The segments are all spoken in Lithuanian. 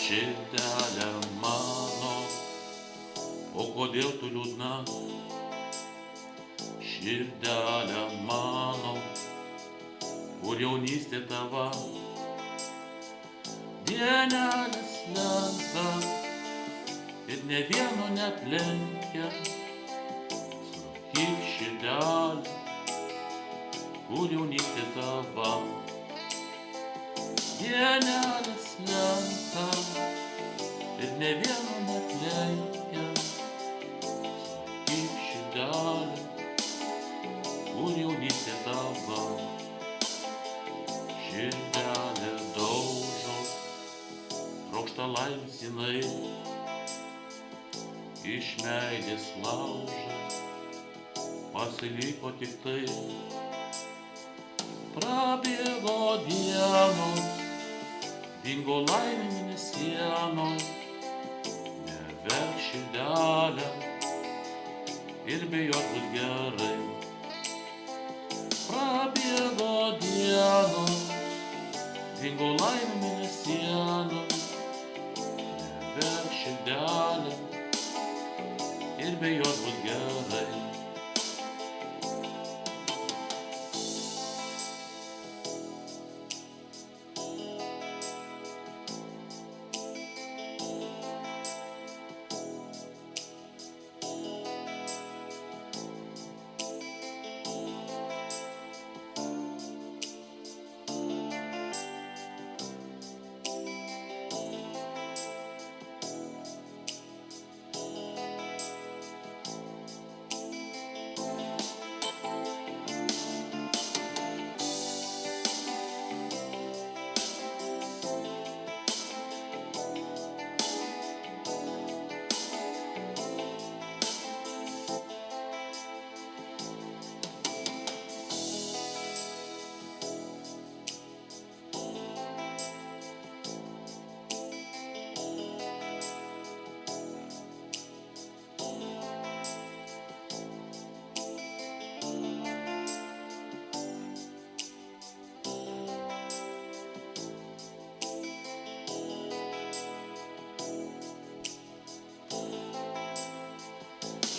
Širdelė mano, o kodėl tu liūdna? Širdelė mano, kur jaunystė tava? Dienelės lenta ir ne vieno neaplenkia. Sakyk širdelė, kur jaunystė tava? Dienelės lenta ir ne vieno neaplenkia. Sakyk širdelė, kur jaunystė tava? Širdelė daužo, trokšta laimės jinai, iš meilės laužo pasiliko tik tai. Prabėgo dienos, dingo laimė mėnesienos, neverk širdelę ir be jos bus gerai. Prabėgo dienos, dingo laimė mėnesienos, neverk širdelę ir be jos bus gerai.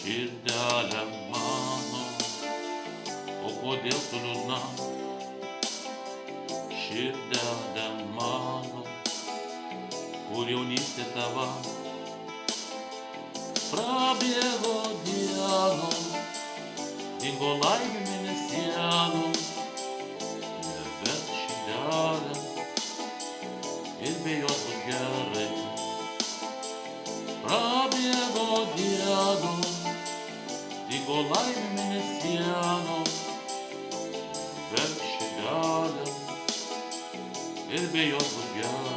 Širdelė mano, o kodėl tu liūdna? Širdelė mano, kur jaunystė tava? Prabėgo dienos, dingo laimė mėnesienos, neverk širdelę ir be jos bus gerai. Prabėgo dienos, dingo laimė mėnesienos, neverk širdelę ir be jos bus gerai.